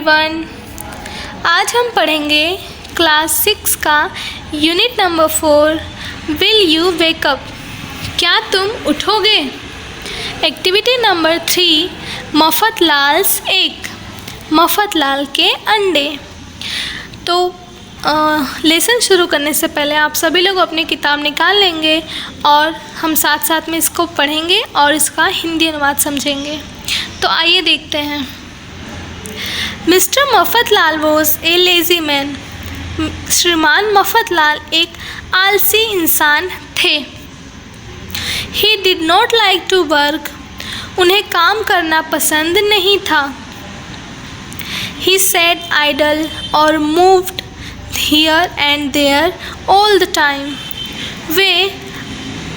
Everyone. आज हम पढ़ेंगे क्लास 6 का unit number 4 will you wake up, क्या तुम उठोगे। एक्टिविटी नंबर 3 मफतलाल्स एग, मफतलाल के अंडे। तो लेसन शुरू करने से पहले आप सभी लोग अपनी किताब निकाल लेंगे और हम साथ साथ में इसको पढ़ेंगे और इसका हिंदी अनुवाद समझेंगे। तो आइए देखते हैं। Mister Mafatlal was a lazy man, श्रीमान मफतलाल एक आलसी इंसान थे। He did not like to work, उन्हें काम करना पसंद नहीं था। ही सैट आइडल और moved here and there all the time, वे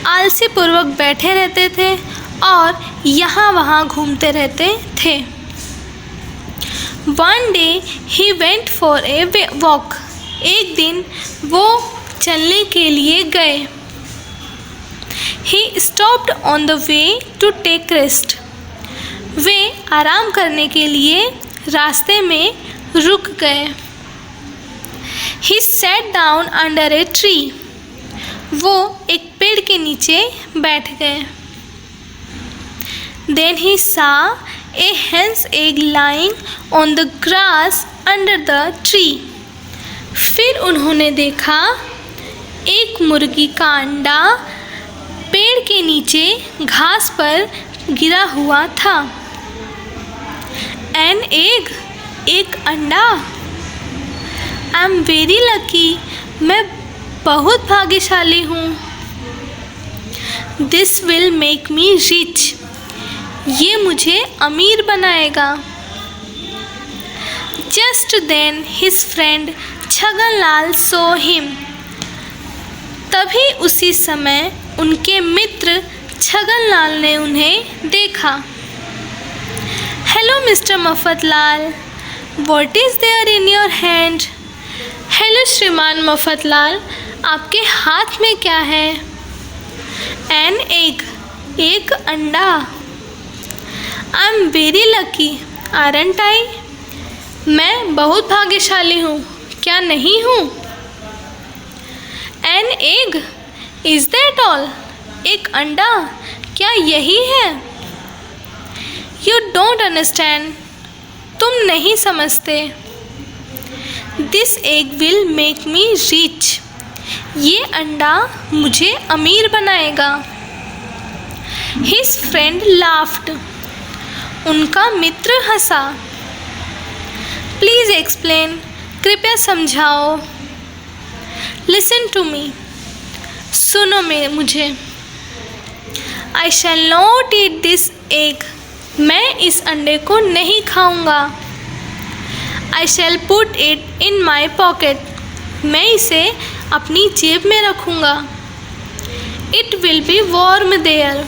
आलसी पूर्वक बैठे रहते थे और यहाँ वहाँ घूमते रहते थे। One day he went for a walk, एक दिन वो चलने के लिए गए। He stopped on the way to take rest, वे आराम करने के लिए रास्ते में रुक गए। He sat down under a tree, वो एक पेड़ के नीचे बैठ गए। Then he saw a hen's egg lying on the grass under the tree, फिर उन्होंने देखा एक मुर्गी का अंडा पेड़ के नीचे घास पर गिरा हुआ था। An egg, एक अंडा। I am very lucky, मैं बहुत भाग्यशाली हूँ। This will make me rich, ये मुझे अमीर बनाएगा। Just then his friend Chhaganlal saw him, तभी उसी समय उनके मित्र छगनलाल ने उन्हें देखा। Hello mister Mafatlal, What is there in your hand? Hello श्रीमान मफतलाल, आपके हाथ में क्या है। An egg, एक अंडा। I am very lucky, aren't I? मैं बहुत भाग्यशाली हूँ, क्या नहीं हूँ। An egg, is that all? एक अंडा, क्या यही है। You don't understand, तुम नहीं समझते। This egg will make me rich, ये अंडा मुझे अमीर बनाएगा। His friend laughed, उनका मित्र हंसा। प्लीज़ एक्सप्लेन, कृपया समझाओ। लिसन टू मी, सुनो मुझे। I shall not eat this egg, मैं इस अंडे को नहीं खाऊंगा। I shall put it in my pocket, मैं इसे अपनी जेब में रखूँगा। It will be warm there,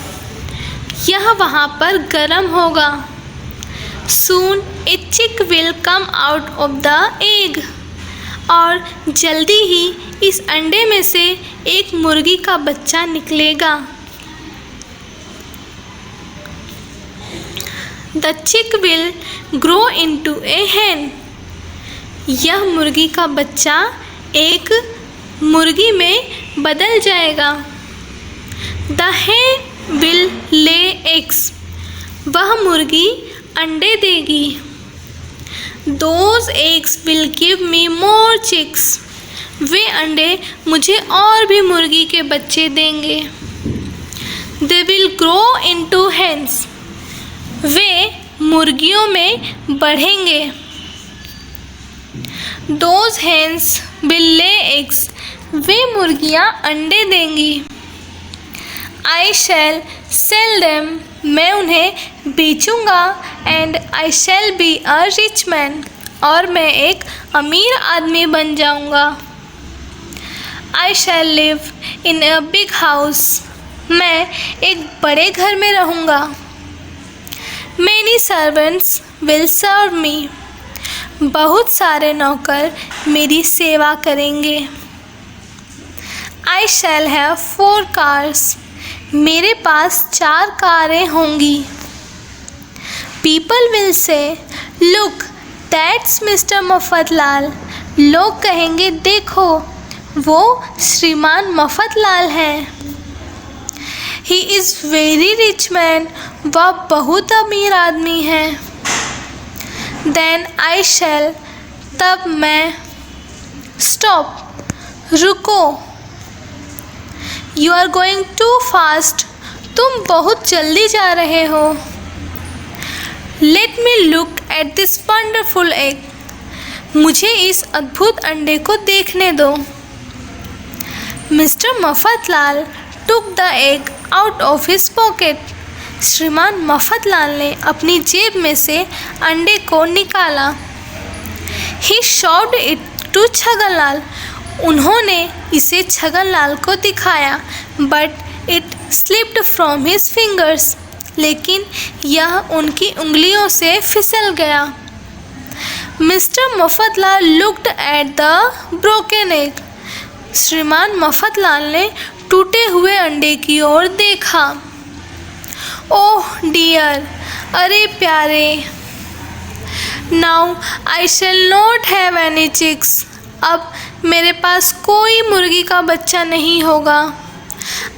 यह वहाँ पर गर्म होगा। Soon a chick will come out of the egg, और जल्दी ही इस अंडे में से एक मुर्गी का बच्चा निकलेगा। The chick will grow into a hen, यह मुर्गी का बच्चा एक मुर्गी में बदल जाएगा। The hen will lay eggs, वह मुर्गी अंडे देगी। Those eggs will give me more chicks, वे अंडे मुझे और भी मुर्गी के बच्चे देंगे। They will grow into hens, वे मुर्गियों में बढ़ेंगे। Those hens will lay eggs, वे मुर्गियाँ अंडे देंगी। I shall sell them, मैं उन्हें बेचूंगा। And I shall be a rich man, और मैं एक अमीर आदमी बन जाऊंगा। I shall live in a big house, मैं एक बड़े घर में रहूँगा। Many servants will serve me, बहुत सारे नौकर मेरी सेवा करेंगे। आई शैल हैव 4 कार्स, मेरे पास 4 कारें होंगी। People will say, look, that's mister Mafatlal. लोग कहेंगे देखो वो श्रीमान मफतलाल हैं। He is very rich man. वह बहुत अमीर आदमी है। Then I shall. तब मैं। स्टॉप। रुको। You are going too fast. तुम बहुत जल्दी जा रहे हो। Let me look at this wonderful egg. मुझे इस अद्भुत अंडे को देखने दो। Mister Mafatlal took the egg out of his pocket. श्रीमान मफतलाल ने अपनी जेब में से अंडे को निकाला। He showed it to Chhaganlal. उन्होंने इसे छगनलाल को दिखाया। But it slipped from his fingers. लेकिन यह उनकी उंगलियों से फिसल गया। Mister Mafatlal looked at the broken egg. श्रीमान मफतलाल ने टूटे हुए अंडे की ओर देखा। Oh dear. अरे प्यारे। Now I shall not have any chicks. अब मेरे पास कोई मुर्गी का बच्चा नहीं होगा।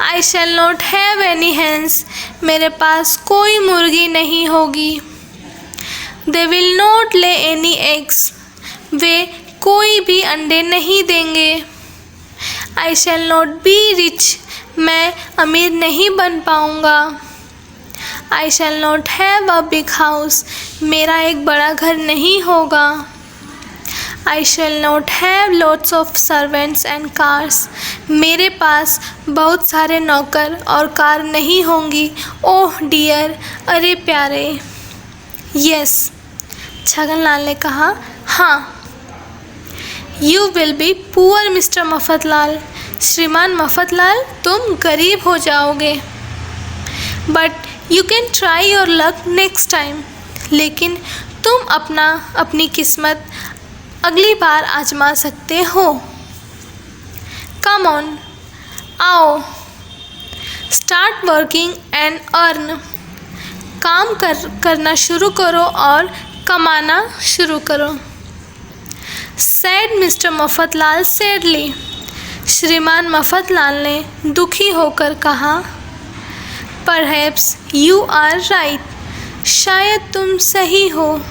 I shall not have any hens. मेरे पास कोई मुर्गी नहीं होगी। They will not lay any eggs. वे कोई भी अंडे नहीं देंगे। I shall not be rich. मैं अमीर नहीं बन पाऊँगा। I shall not have a big house. मेरा एक बड़ा घर नहीं होगा। I shall not have lots of servants and cars. मेरे पास बहुत सारे नौकर और कार नहीं होंगी। Oh dear. अरे प्यारे। यस। छगनलाल ने कहा हाँ। You will be poor mister Mafatlal. श्रीमान मफतलाल तुम गरीब हो जाओगे। But you can try your luck next time. लेकिन तुम अपनी किस्मत अगली बार आजमा सकते हो। Come on. आओ। Start working and earn. काम करना शुरू करो और कमाना शुरू करो। Said mister Mafatlal sadly. श्रीमान मफतलाल ने दुखी होकर कहा। Perhaps you are right. शायद तुम सही हो।